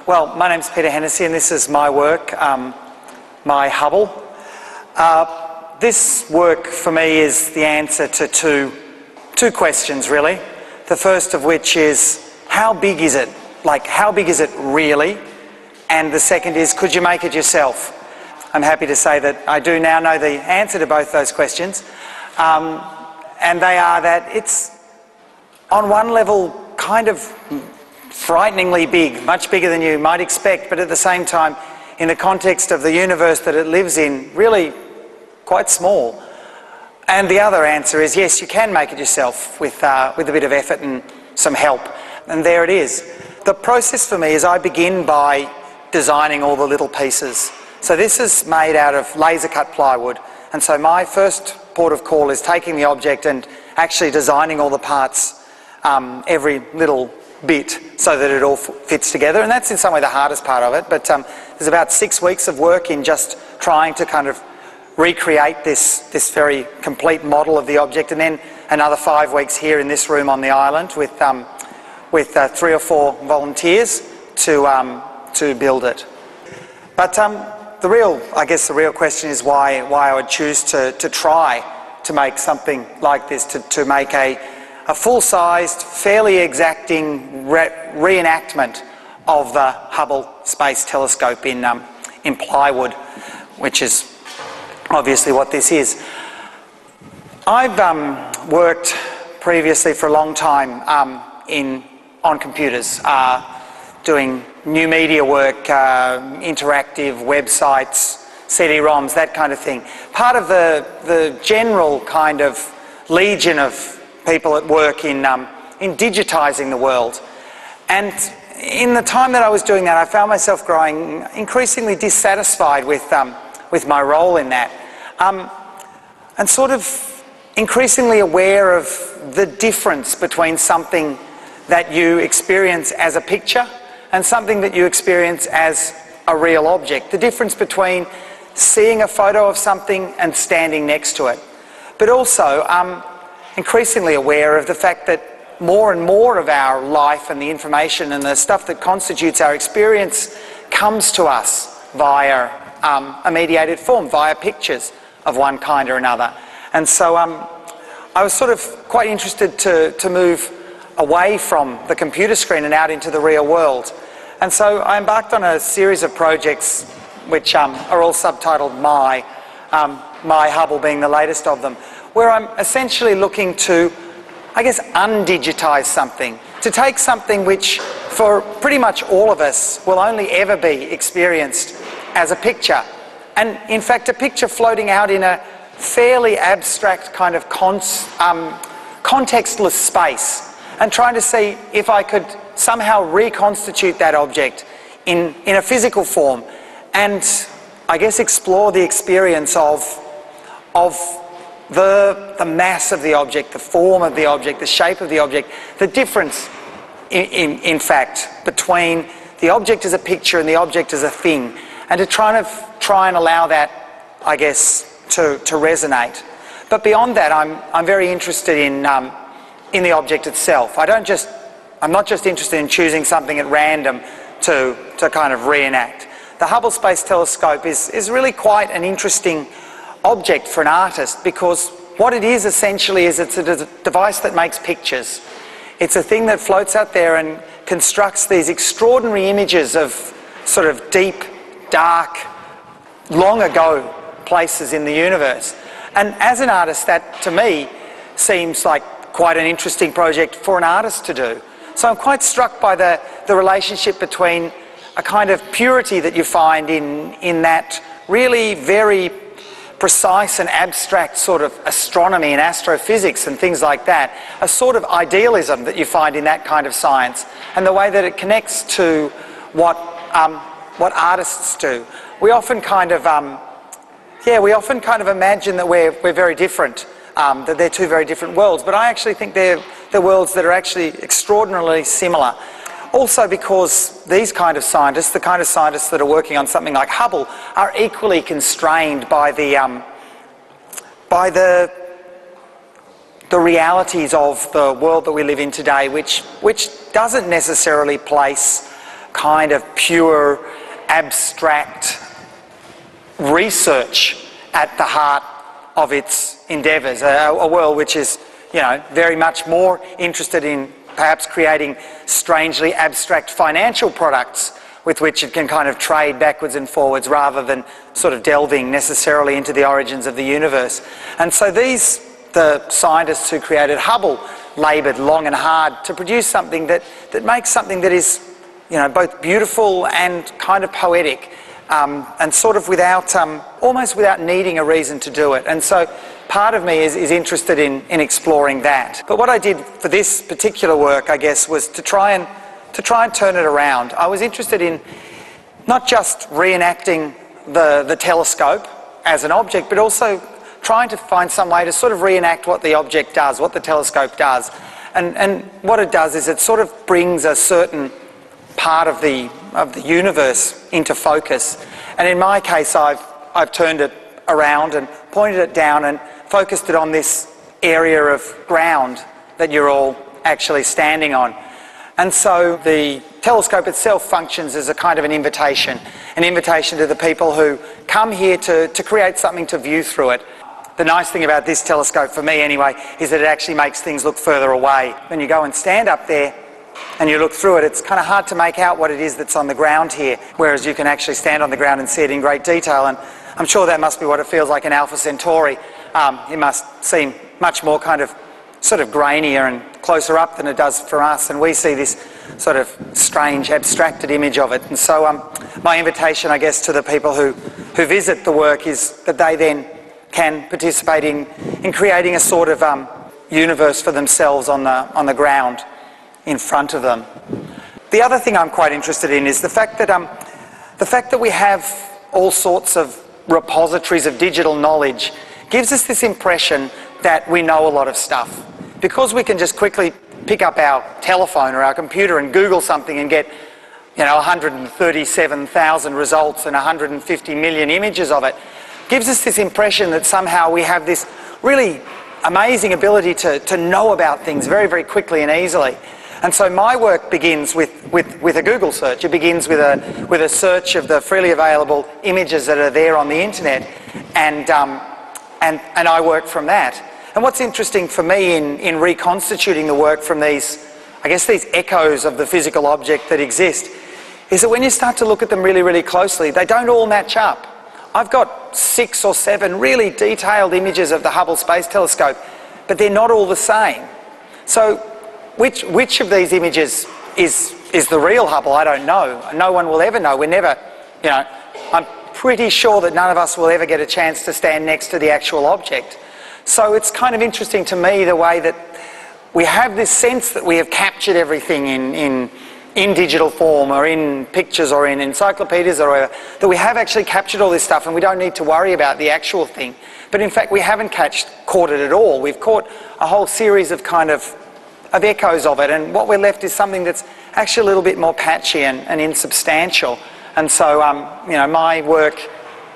Well, my name's Peter Hennessey and this is my work, My Hubble. This work for me is the answer to two questions really. The first of which is, how big is it? Like, how big is it really? And the second is, could you make it yourself? I'm happy to say that I do now know the answer to both those questions. And they are that it's, on one level, kind of frighteningly big, much bigger than you might expect, but at the same time, in the context of the universe that it lives in, really quite small. And the other answer is, yes, you can make it yourself with a bit of effort and some help. And there it is. The process for me is I begin by designing all the little pieces. So this is made out of laser cut plywood. And so my first port of call is taking the object and actually designing all the parts, every little bit, so that it all fits together. And that's in some way the hardest part of it. But there's about 6 weeks of work in just trying to kind of recreate this very complete model of the object, and then another 5 weeks here in this room on the island with 3 or 4 volunteers to build it. But the real question is why I would choose to try to make something like this, to make a full-sized, fairly exacting reenactment of the Hubble Space Telescope in plywood, which is obviously what this is. I've worked previously for a long time on computers, doing new media work, interactive websites, CD-ROMs, that kind of thing. Part of the general kind of legion of people at work in digitising the world. And in the time that I was doing that, I found myself growing increasingly dissatisfied with my role in that, and sort of increasingly aware of the difference between something that you experience as a picture and something that you experience as a real object. The difference between seeing a photo of something and standing next to it. But also increasingly aware of the fact that more and more of our life and the information and the stuff that constitutes our experience comes to us via a mediated form, via pictures of one kind or another. And so I was sort of quite interested to move away from the computer screen and out into the real world. And so I embarked on a series of projects which are all subtitled My Hubble being the latest of them, where I'm essentially looking to, I guess, undigitize something, to take something which for pretty much all of us will only ever be experienced as a picture. And in fact, a picture floating out in a fairly abstract kind of contextless space, and trying to see if I could somehow reconstitute that object in a physical form, and I guess explore the experience of the mass of the object, the form of the object, the shape of the object, the difference in fact between the object as a picture and the object as a thing, and to try and allow that, I guess, to resonate. But beyond that, I'm very interested in the object itself. I'm not just interested in choosing something at random to kind of reenact. The Hubble Space Telescope is really quite an interesting object for an artist, because what it is essentially is it's a device that makes pictures. It's a thing that floats out there and constructs these extraordinary images of sort of deep, dark, long ago places in the universe. And as an artist, that to me seems like quite an interesting project for an artist to do. So I'm quite struck by the relationship between a kind of purity that you find in that really very precise and abstract sort of astronomy and astrophysics and things like that, a sort of idealism that you find in that kind of science, and the way that it connects to what artists do. We often kind of imagine that we're very different, that they're two very different worlds, but I actually think they're worlds that are actually extraordinarily similar. Also because these kind of scientists, the kind of scientists that are working on something like Hubble, are equally constrained by the realities of the world that we live in today, which doesn't necessarily place kind of pure, abstract research at the heart of its endeavours, a world which is, you know, very much more interested in perhaps creating strangely abstract financial products with which it can kind of trade backwards and forwards rather than sort of delving necessarily into the origins of the universe. And so the scientists who created Hubble laboured long and hard to produce something that makes something that is, you know, both beautiful and kind of poetic, and sort of without, almost without needing a reason to do it. And so part of me is interested in exploring that. But what I did for this particular work, I guess, was to try and turn it around. I was interested in not just reenacting the telescope as an object, but also trying to find some way to sort of reenact what the object does, what the telescope does. And what it does is it sort of brings a certain part of the universe into focus. And in my case, I've turned it around and pointed it down and focused it on this area of ground that you're all actually standing on. And so the telescope itself functions as a kind of an invitation to the people who come here to create something to view through it. The nice thing about this telescope, for me anyway, is that it actually makes things look further away. When you go and stand up there and you look through it, it's kind of hard to make out what it is that's on the ground here, whereas you can actually stand on the ground and see it in great detail. And I'm sure that must be what it feels like in Alpha Centauri. It must seem much more kind of sort of grainier and closer up than it does for us, and we see this sort of strange abstracted image of it. And so my invitation, I guess, to the people who visit the work is that they then can participate in creating a sort of universe for themselves on the ground in front of them. The other thing I'm quite interested in is the fact that we have all sorts of repositories of digital knowledge gives us this impression that we know a lot of stuff. Because we can just quickly pick up our telephone or our computer and Google something and get, you know, 137,000 results and 150 million images of it, gives us this impression that somehow we have this really amazing ability to know about things very, very quickly and easily. And so my work begins with a Google search. It begins with a search of the freely available images that are there on the internet, and I work from that. And what's interesting for me in reconstituting the work from these, I guess, these echoes of the physical object that exist, is that when you start to look at them really, really closely, they don't all match up. I've got 6 or 7 really detailed images of the Hubble Space Telescope, but they're not all the same. So which of these images is the real Hubble? I don't know. No one will ever know. We're never, you know, I'm pretty sure that none of us will ever get a chance to stand next to the actual object. So it's kind of interesting to me the way that we have this sense that we have captured everything in digital form or in pictures or in encyclopedias or whatever, that we have actually captured all this stuff and we don't need to worry about the actual thing. But in fact we haven't caught it at all. We've caught a whole series of kind of echoes of it, and what we're left is something that's actually a little bit more patchy and insubstantial. And so you know, my work,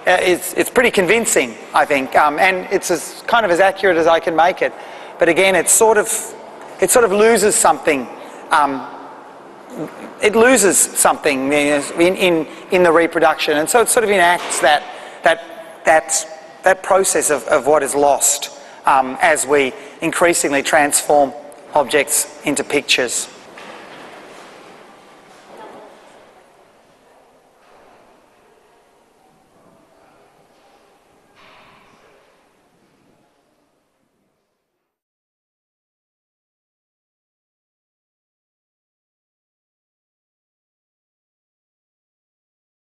it's pretty convincing, I think, and it's as kind of as accurate as I can make it. But again, it sort of loses something. It loses something in the reproduction, and so it sort of enacts that process of what is lost as we increasingly transform objects into pictures.